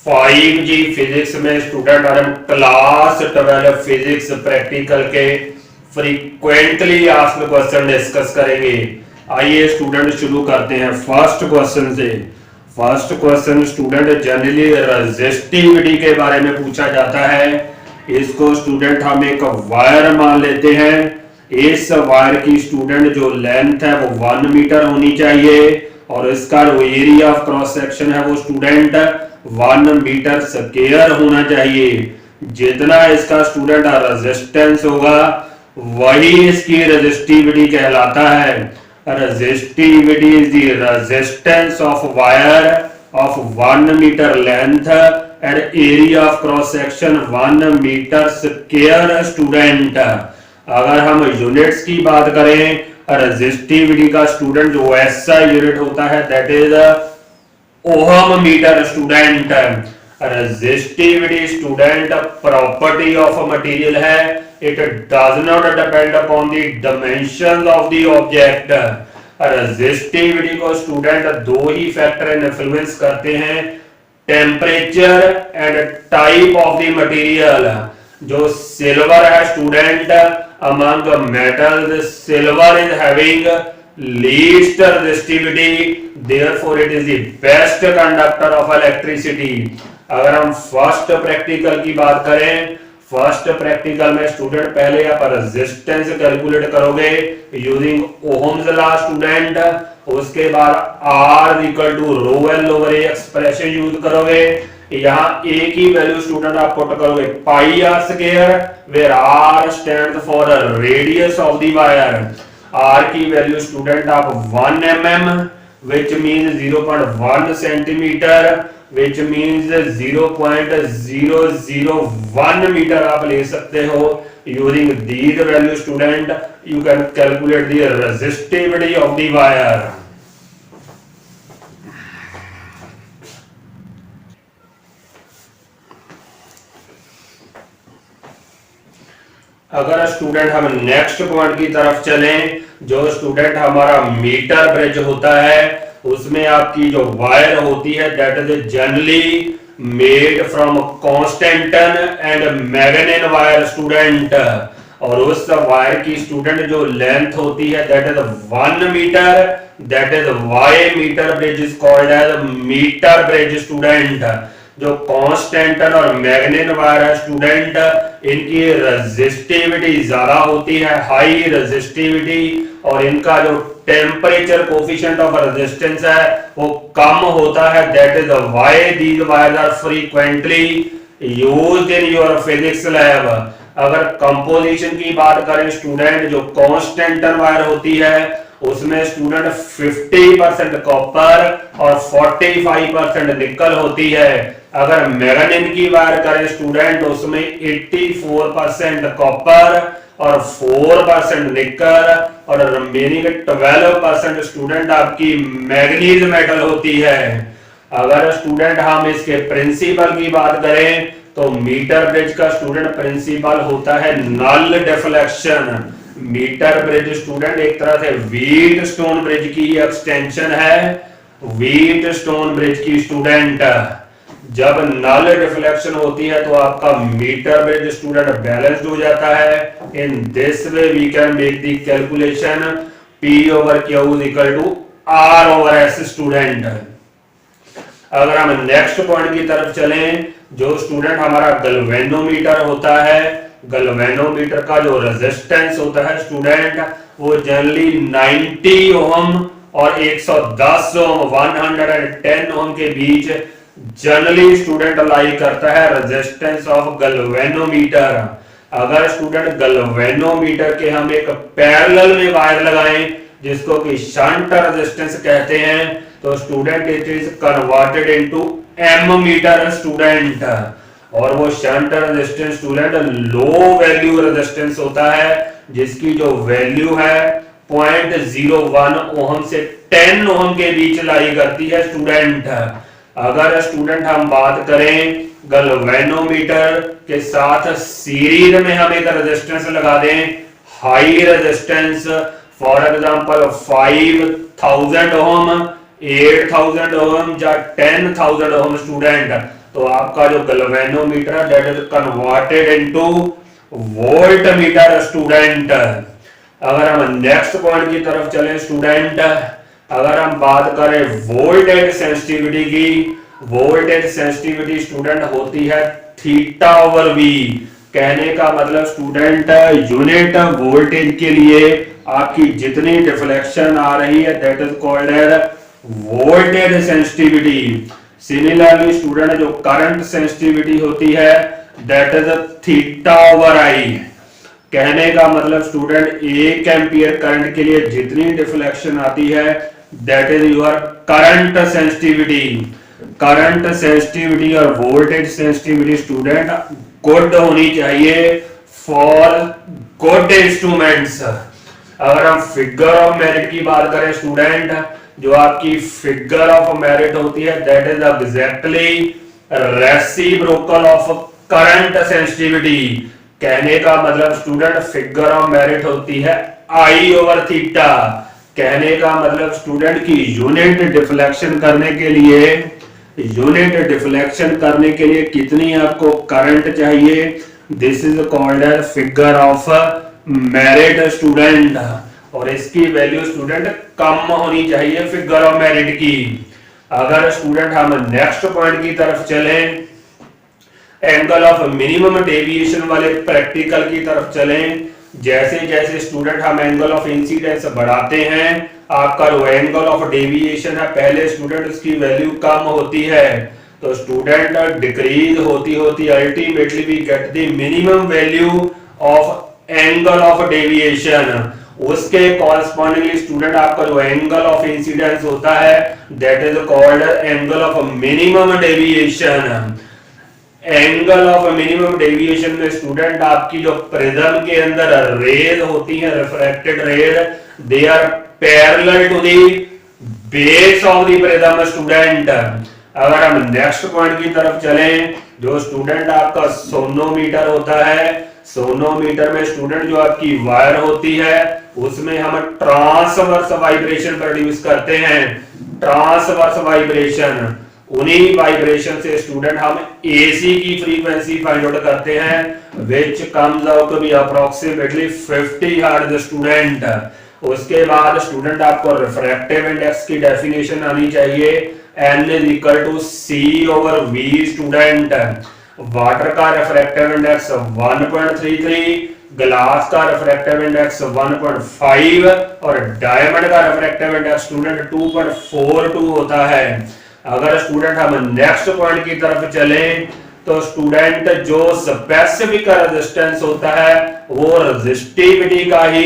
5G physics में student और हम क्लास 12 फिजिक्स प्रैक्टिकल के फ्रीक्वेंटली आस्क्ड क्वेश्चन डिस्कस करेंगे। आइए स्टूडेंट शुरू करते हैं फर्स्ट क्वेश्चन से। First question student generally resistivity के बारे में पूछा जाता है। इसको स्टूडेंट हम एक वायर मान लेते हैं। इस वायर की स्टूडेंट जो लेंथ है वो 1 मीटर होनी चाहिए और इसका जो एरिया ऑफ क्रॉस सेक्शन है वो स्टूडेंट 1 मीटर स्क्वायर होना चाहिए। जितना इसका स्टूडेंट रेजिस्टेंस होगा वही इसकी रेजिस्टिविटी कहलाता है। Resistivity is the resistance of wire of 1 meter length and area of cross section 1 meter square student. अगर हम यूनिट्स की बात करें रेजिस्टिविटी का स्टूडेंट जो ऐसा यूनिट होता है that is ohm metre student. Resistivity student property of a material है। It does not depend upon the dimension of the object. Resistivity को स्टूडेंट दो ही फैक्टर इन्फ्लुएंस करते हैं, temperature and type of the material. जो silver है student among metals silver is having least resistivity, therefore it is the best conductor of electricity। अगर हम first practical की बात करें, फर्स्ट प्रैक्टिकल में स्टूडेंट पहले आप रेजिस्टेंस कैलकुलेट करोगे यूजिंग ओहम्स लॉ स्टूडेंट। उसके बाद R equal to rho L over A expression use करोगे। यहाँ ए की वैल्यू स्टूडेंट आप पुट करोगे pi R square where R stand for radius of the wire. R की value student आप 1 mm which means 0.1 centimetre which means 0.001 metre आप ले सकते हो। Using these value student you can calculate the resistivity of the wire. अगर student हम next point की तरफ चलें, जो स्टूडेंट हमारा मीटर ब्रिज होता है उसमें आपकी जो वायर होती है that is generally made from constantan and manganin wire student. और उस वायर की स्टूडेंट जो लेंथ होती है that is 1 metre, that is why metre bridge is called as metre bridge student. जो कॉन्स्टेंटन और मैग्नेन वायर है स्टूडेंट इनकी रेजिस्टिविटी ज्यादा होती है, हाई रेजिस्टिविटी, और इनका जो टेम्परेचर कोफिशिएंट ऑफ रेजिस्टेंस है वो कम होता है। That is why these wires are frequently used in your physics lab. अगर कंपोजिशन की बात करें स्टूडेंट, जो कॉन्स्टेंटन वायर होती है उसमें स्टूडेंट 50% कॉपर और 45% निकल होती है। अगर मैग्नेन की वायर करें स्टूडेंट उसमें 84% कॉपर और 4% निकल और रिमेनिंग 12% स्टूडेंट आपकी मैग्नीज मेटल होती है। अगर स्टूडेंट हम इसके प्रिंसिपल की बात करें तो मीटर ब्रिज का स्टूडेंट प्रिंसिपल होता है null deflection. Meter bridge student एक तरह से व्हीट स्टोन ब्रिज की एक्सटेंशन है। व्हीट स्टोन ब्रिज की स्टूडेंट जब नल डिफ्लेक्शन होती है तो आपका मीटर ब्रिज स्टूडेंट बैलेंस्ड हो जाता है। In this way we can make the calculation P over Q is equal to R over S student. अगर हम नेक्स्ट पॉइंट की तरफ चलें, जो स्टूडेंट हमारा गैल्वेनोमीटर होता है, गैल्वेनोमीटर का जो रेजिस्टेंस होता है स्टूडेंट वो जनरली 90 ओम और 110 ओम 110 ओम के बीच जनरली स्टूडेंट लाई करता है रेजिस्टेंस ऑफ गैल्वेनोमीटर। अगर स्टूडेंट गैल्वेनोमीटर के हम एक पैरेलल में वायर लगाएं जिसको कि शंट रेजिस्टेंस कहते हैं तो student it is converted into ammeter student. और वो shunt resistance student low value resistance होता है जिसकी जो वैल्यू है 0.01 ओम से 10 ओम के बीच लाई करती है स्टूडेंट। अगर स्टूडेंट हम बात करें गैल्वेनोमीटर के साथ सीरीज में हम एक रेजिस्टेंस लगा दें हाई रेजिस्टेंस, फॉर एग्जांपल 5000 ओम, 8000 ओम या 10000 ओम स्टूडेंट, तो तो आपका जो गैल्वेनोमीटर है that is converted into volt meter student. अगर हम नेक्स्ट पॉइंट की तरफ चले स्टूडेंट, अगर हम बात करें वोल्टेज सेंसिटिविटी की, वोल्टेज सेंसिटिविटी स्टूडेंट होती है थीटा ओवर वी। कहने का मतलब स्टूडेंट यूनिट वोल्टेज के लिए आपकी जितनी डिफ्लेक्शन आ रही है that is called as voltage sensitivity. Similarly student जो करंट सेंसिटिविटी होती है that is theta over I. कहने का मतलब स्टूडेंट 1 एम्पियर करंट के लिए जितनी डिफ्लेक्शन आती है that is your current sensitivity. Current sensitivity और वोल्टेज सेंसिटिविटी स्टूडेंट गुड होनी चाहिए फॉर गुड इंस्ट्रूमेंट्स। अगर हम फिगर ऑफ मेरिट की बात करें स्टूडेंट, जो आपकी फिगर ऑफ मेरिट होती है that is exactly reciprocal of current sensitivity. कहने का मतलब स्टूडेंट फिगर ऑफ मेरिट होती है आई ओवर थीटा। कहने का मतलब स्टूडेंट की यूनिट डिफ्लेक्शन करने के लिए, यूनिट डिफ्लेक्शन करने के लिए कितनी आपको करंट चाहिए, this is called as figure of merit student. और इसकी वैल्यू स्टूडेंट कम होनी चाहिए फिगर ऑफ मेरिट की। अगर स्टूडेंट हम नेक्स्ट पॉइंट की तरफ चलें, एंगल ऑफ मिनिमम डेविएशन वाले प्रैक्टिकल की तरफ चलें, जैसे जैसे स्टूडेंट हम एंगल ऑफ इंसिडेंस बढ़ाते हैं आपका जो एंगल ऑफ डेविएशन है पहले स्टूडेंट उसकी वैल्यू कम होती है, तो स्टूडेंट डिक्रीज होती होती ultimately we get the minimum value of angle of deviation. उसके कॉरस्पॉन्डिंगली स्टूडेंट आपका जो एंगल ऑफ इंसिडेंस होता है that is called angle of minimum deviation. Angle of minimum deviation में स्टूडेंट आपकी जो प्रिज्म के अंदर रेज होती है refracted rays, they are parallel to the base of the prism student. अगर हम नेक्स्ट पॉइंट की तरफ चलें, जो स्टूडेंट आपका सोनोमीटर होता है, सोनोमीटर में स्टूडेंट जो आपकी वायर होती है उसमें हम ट्रांसवर्स वाइब्रेशन प्रोड्यूस करते हैं। ट्रांसवर्स वाइब्रेशन, उन्हीं वाइब्रेशन से स्टूडेंट हम एसी की फ्रीक्वेंसी फाइंड आउट करते हैं which comes out to be approximately 50 hertz student. उसके बाद स्टूडेंट आपको रिफ्रैक्टिव इंडेक्स की डेफिनेशन आनी चाहिए, N is equal to C over V student. Water का रिफ्रैक्टिव इंडेक्स 1.33, ग्लास का रिफ्रैक्टिव इंडेक्स 1.5 और डायमंड का रिफ्रैक्टिव इंडेक्स स्टूडेंट 2.42 होता है। अगर स्टूडेंट हम नेक्स्ट पॉइंट की तरफ चलें तो स्टूडेंट जो स्पेसिफिक रेजिस्टेंस होता है वो रेजिस्टिविटी का ही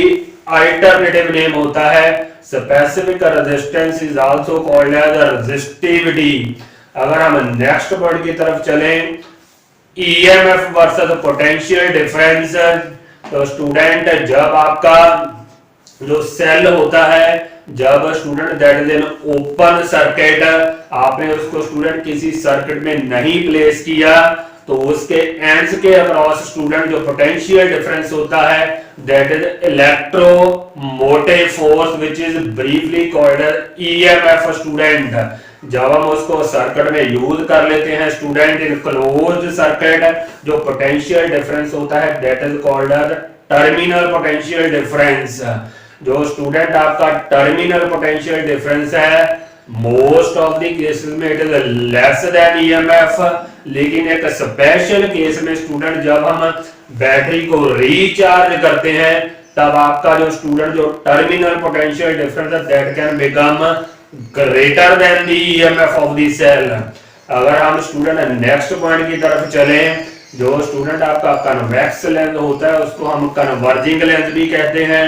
अल्टरनेटिव नेम होता है। Specific resistance is also called as resistivity. अगर हम नेक्स्ट पॉइंट की तरफ चलें, ईएमएफ वर्सेस पोटेंशियल डिफरेंस, तो स्टूडेंट जब आपका जो सेल होता है, जब student that is an open circuit, आपने उसको स्टूडेंट किसी सर्किट में नहीं प्लेस किया तो उसके एंड्स के अक्रॉस स्टूडेंट जो पोटेंशियल डिफरेंस होता है that is electromotive force which is briefly called as EMF student. जब हम उसको सर्किट में यूज कर लेते हैं स्टूडेंट इन क्लोज्ड सर्किट, जो पोटेंशियल डिफरेंस होता है that is called as terminal potential difference. जो स्टूडेंट आपका टर्मिनल पोटेंशियल डिफरेंस है मोस्ट ऑफ द केसेस में it is less than EMF, लेकिन एक स्पेशल केस में स्टूडेंट जब हम बैटरी को रिचार्ज करते हैं तब आपका जो स्टूडेंट जो टर्मिनल पोटेंशियल डिफरेंस है that can become greater than the EMF of the cell. अगर हम स्टूडेंट नेक्स्ट पॉइंट की तरफ चलें, जो स्टूडेंट आपका कन्वेक्स लेंस होता है उसको हम कन्वर्जिंग लेंस भी कहते हैं।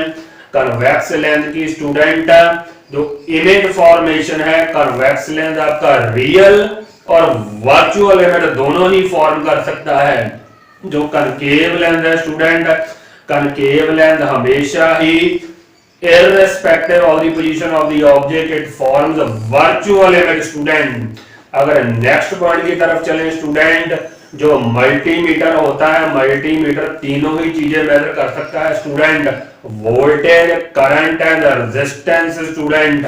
कन्वेक्स लेंस की स्टूडेंट जो इमेज फॉर्मेशन है, कन्वेक्स लेंस आपका रियल और वर्चुअल इमेज दोनों ही फॉर्म कर सकता है। जो कनकेव लेंस है स्टूडेंट, कनकेव लेंस हमेशा ही irrespective of the position of the object it forms a virtual image student. अगर नेक्स्ट पॉइंट की तरफ चलें स्टूडेंट, जो मल्टीमीटर होता है, मल्टीमीटर तीनों ही चीजें मेजर कर सकता है student, voltage, current and resistance student,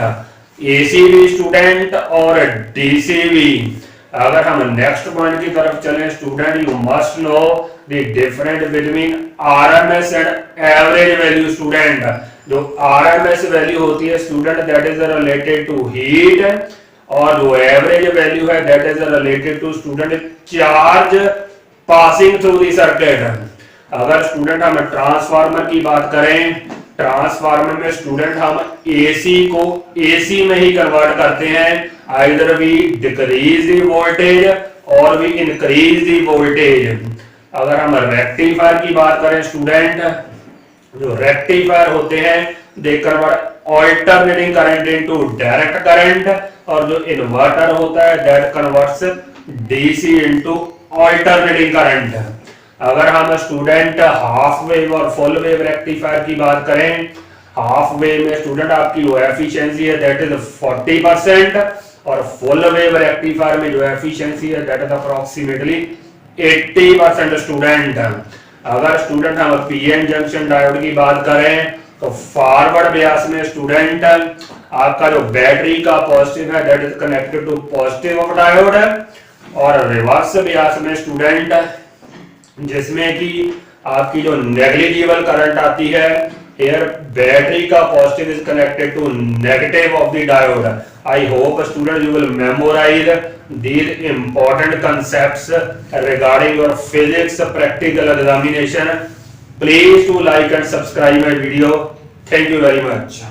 AC भी स्टूडेंट और डीसी भी। अगर हम नेक्स्ट पॉइंट की तरफ चलें student, you must know the difference between RMS and average value. Student, जो आरएमएस वैल्यू होती है student, that is related to heat, और जो एवरेज वैल्यू है that is related to student charge passing through the circuit. अगर student हम transformer की बात करें, ट्रांसफार्मर में स्टूडेंट हम एसी को एसी में ही कन्वर्ट करते हैं, either we decrease the voltage और वी इंक्रीज द वोल्टेज। अगर हम रेक्टिफायर की बात करें स्टूडेंट, जो रेक्टिफायर होते हैं they convert alternating current into direct current, और जो इन्वर्टर होता है that converts DC into alternating current. अगर हम स्टूडेंट हाफ वेव और फुल वेव रेक्टिफायर की बात करें, हाफ वेव में स्टूडेंट आपकी जो एफिशिएंसी है दैट इज 40%, और फुल वेव रेक्टिफायर में जो एफिशिएंसी है दैट इज अप्रोक्सीमेटली 80% स्टूडेंट। अगर स्टूडेंट हम पीएन जंक्शन डायोड की बात करें तो फॉरवर्ड ब्यास में स्टूडेंट आपका जो बैटरी का पॉजिटिव है that is connected to positive of diode, और रिवर्स ब्यास में स्टूडेंट जिसमें कि आपकी जो नेग्लिजिबल करंट आती है, here battery का positive is connected to negative of the diode. I hope students you will memorize these important concepts regarding your physics practical examination. Please do like and subscribe my video. Thank you very much.